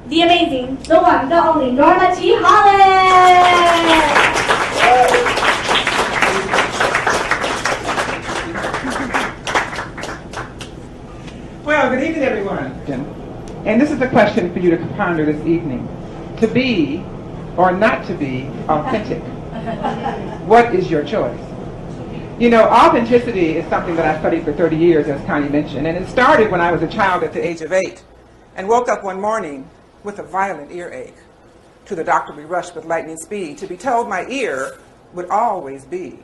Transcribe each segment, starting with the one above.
the amazing, the one, the only Norma G. Hollis. Well, good evening, everyone. And this is a question for you to ponder this evening. To be or not to be authentic? What is your choice? You know, authenticity is something that I studied for 30 years, as Connie mentioned, and it started when I was a child at the age of 8 and woke up one morning with a violent earache. To the doctor we rushed with lightning speed to be told my ear would always be.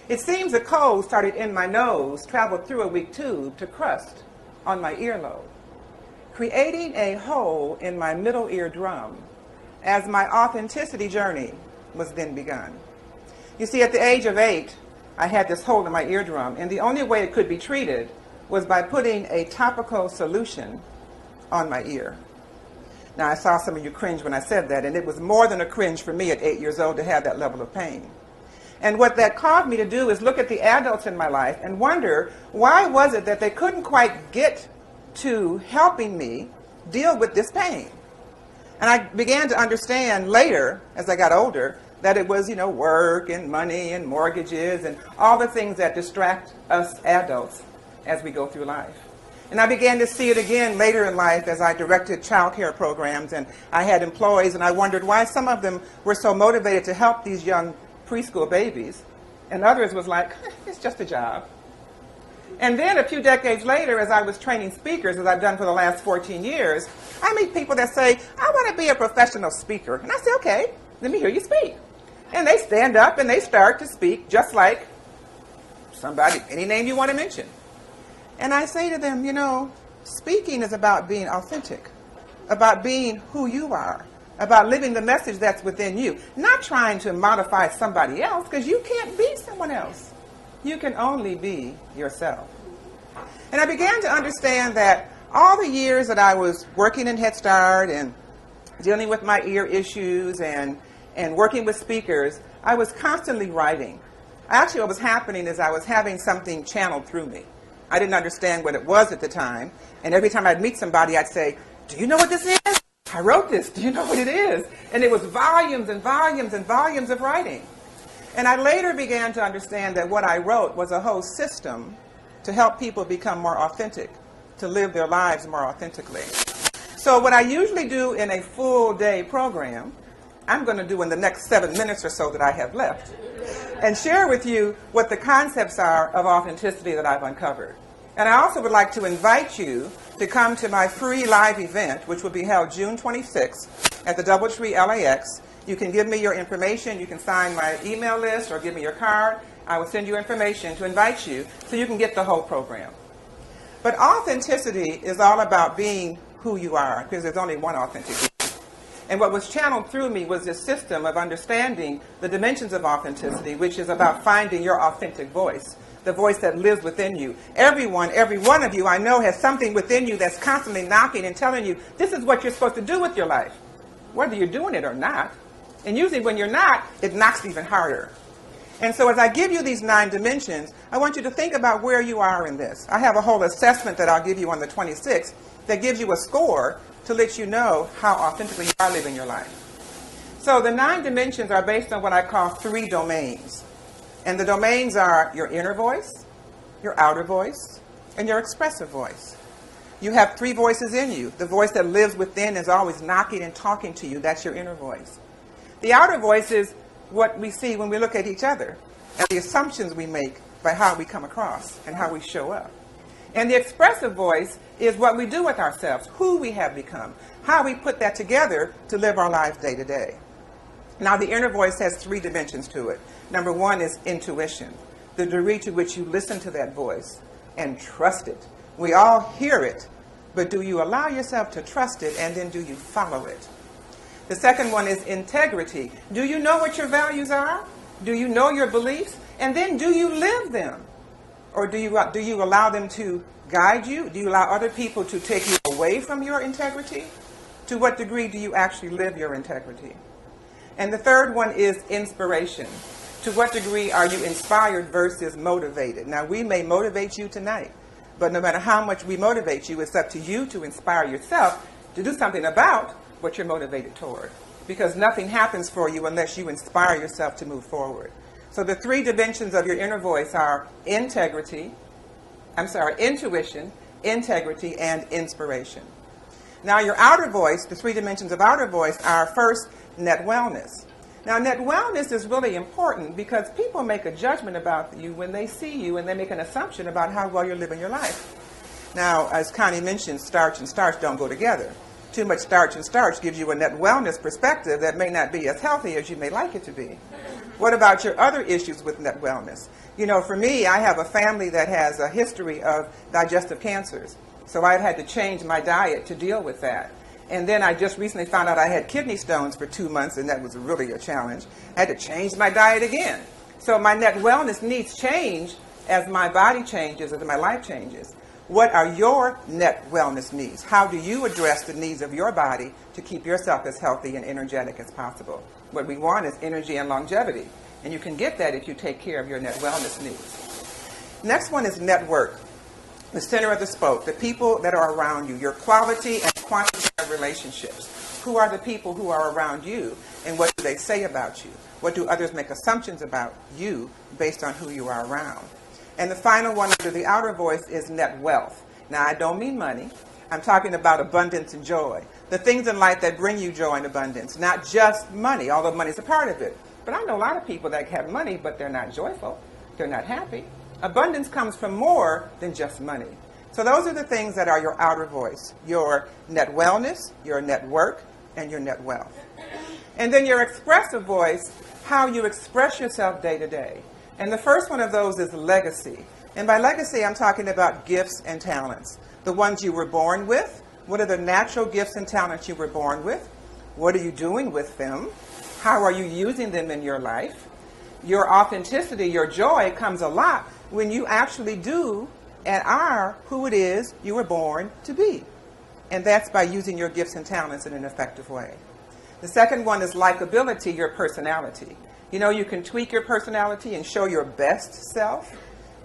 It seems a cold started in my nose, traveled through a weak tube to crust on my earlobe, creating a hole in my middle ear drum as my authenticity journey was then begun. You see, at the age of 8, I had this hole in my eardrum, and the only way it could be treated was by putting a topical solution on my ear. Now, I saw some of you cringe when I said that, and it was more than a cringe for me at 8 years old to have that level of pain. And what that caused me to do is look at the adults in my life and wonder, why was it that they couldn't quite get to helping me deal with this pain? And I began to understand later, as I got older, that it was, work and money and mortgages and all the things that distract us adults as we go through life. And I began to see it again later in life as I directed child care programs and I had employees, and I wondered why some of them were so motivated to help these young preschool babies and others was like, it's just a job. And then a few decades later, as I was training speakers, as I've done for the last 14 years, I meet people that say, I want to be a professional speaker. And I say, okay, let me hear you speak. And they stand up and they start to speak just like somebody, any name you want to mention. And I say to them, speaking is about being authentic, about being who you are, about living the message that's within you, not trying to modify somebody else, because you can't be someone else. You can only be yourself. And I began to understand that all the years that I was working in Head Start and dealing with my ear issues and working with speakers, I was constantly writing. Actually, what was happening is I was having something channeled through me. I didn't understand what it was at the time. And every time I'd meet somebody, I'd say, do you know what this is? I wrote this. Do you know what it is? And it was volumes and volumes and volumes of writing. And I later began to understand that what I wrote was a whole system to help people become more authentic, to live their lives more authentically. So what I usually do in a full day program, I'm going to do in the next 7 minutes or so that I have left, and share with you what the concepts are of authenticity that I've uncovered. And I also would like to invite you to come to my free live event, which will be held June 26th at the Doubletree LAX. You can give me your information. You can sign my email list or give me your card. I will send you information to invite you so you can get the whole program. But authenticity is all about being who you are, because there's only one authentic you. And what was channeled through me was this system of understanding the dimensions of authenticity, which is about finding your authentic voice, the voice that lives within you. Everyone, every one of you I know has something within you that's constantly knocking and telling you, this is what you're supposed to do with your life, whether you're doing it or not. And usually when you're not, it knocks even harder. And so as I give you these 9 dimensions, I want you to think about where you are in this. I have a whole assessment that I'll give you on the 26th that gives you a score to let you know how authentically you are living your life. So the 9 dimensions are based on what I call 3 domains. And the domains are your inner voice, your outer voice, and your expressive voice. You have 3 voices in you. The voice that lives within is always knocking and talking to you. That's your inner voice. The outer voice is what we see when we look at each other and the assumptions we make by how we come across and how we show up. And the expressive voice is what we do with ourselves, who we have become, how we put that together to live our lives day to day. Now, the inner voice has 3 dimensions to it. Number 1 is intuition, the degree to which you listen to that voice and trust it. We all hear it, but do you allow yourself to trust it, and then do you follow it? The second one is integrity. Do you know what your values are? Do you know your beliefs? And then do you live them? Or do you allow them to guide you? Do you allow other people to take you away from your integrity? To what degree do you actually live your integrity? And the third one is inspiration. To what degree are you inspired versus motivated? Now, we may motivate you tonight, but no matter how much we motivate you, it's up to you to inspire yourself to do something about what you're motivated toward. Because nothing happens for you unless you inspire yourself to move forward. So the three dimensions of your inner voice are intuition, integrity, and inspiration. Now your outer voice, the three dimensions of outer voice, are first net wellness. Now net wellness is really important because people make a judgment about you when they see you, and they make an assumption about how well you're living your life. Now, as Connie mentioned, starch and starch don't go together. Too much starch and starch gives you a net wellness perspective that may not be as healthy as you may like it to be. What about your other issues with net wellness? You know, for me, I have a family that has a history of digestive cancers. So I've had to change my diet to deal with that. And then I just recently found out I had kidney stones for 2 months, and that was really a challenge. I had to change my diet again. So my net wellness needs change as my body changes, as my life changes. What are your net wellness needs? How do you address the needs of your body to keep yourself as healthy and energetic as possible? What we want is energy and longevity. And you can get that if you take care of your net wellness needs. Next one is network. The center of the spoke, the people that are around you, your quality and quantity of relationships. Who are the people who are around you, and what do they say about you? What do others make assumptions about you based on who you are around? And the final one under the outer voice is net wealth. Now, I don't mean money. I'm talking about abundance and joy. The things in life that bring you joy and abundance, not just money, although money is a part of it. But I know a lot of people that have money, but they're not joyful. They're not happy. Abundance comes from more than just money. So those are the things that are your outer voice, your net wellness, your network, and your net wealth. And then your expressive voice, how you express yourself day to day. And the first one of those is legacy. And by legacy, I'm talking about gifts and talents. The ones you were born with. What are the natural gifts and talents you were born with? What are you doing with them? How are you using them in your life? Your authenticity, your joy comes a lot when you actually do and are who it is you were born to be. And that's by using your gifts and talents in an effective way. The second one is likability, your personality. You know, you can tweak your personality and show your best self.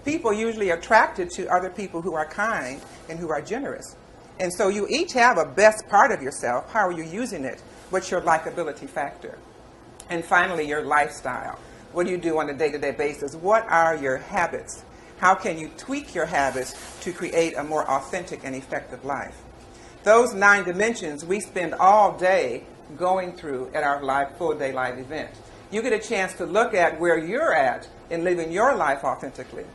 People usually are attracted to other people who are kind and who are generous. And so you each have a best part of yourself. How are you using it? What's your likability factor? And finally, your lifestyle. What do you do on a day-to-day basis? What are your habits? How can you tweak your habits to create a more authentic and effective life? Those 9 dimensions we spend all day going through at our live, full day live event. You get a chance to look at where you're at in living your life authentically.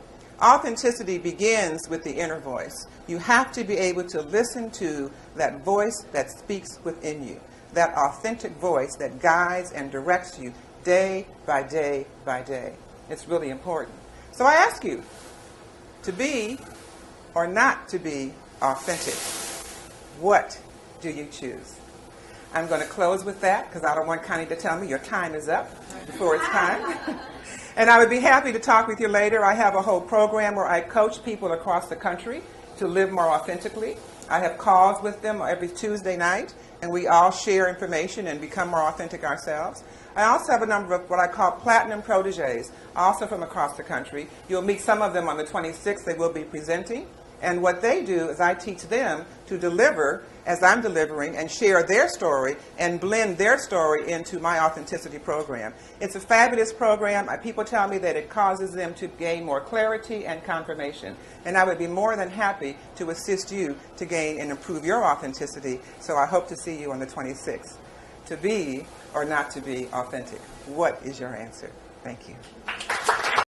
Authenticity begins with the inner voice. You have to be able to listen to that voice that speaks within you, that authentic voice that guides and directs you day by day by day. It's really important. So I ask you to be or not to be authentic. What do you choose? I'm going to close with that because I don't want Connie to tell me your time is up before it's time. And I would be happy to talk with you later. I have a whole program where I coach people across the country to live more authentically. I have calls with them every Tuesday night, and we all share information and become more authentic ourselves. I also have a number of what I call platinum proteges, also from across the country. You'll meet some of them on the 26th. They will be presenting. And what they do is I teach them to deliver as I'm delivering and share their story and blend their story into my authenticity program. It's a fabulous program. People tell me that it causes them to gain more clarity and confirmation. And I would be more than happy to assist you to gain and improve your authenticity. So I hope to see you on the 26th. To be or not to be authentic, what is your answer? Thank you.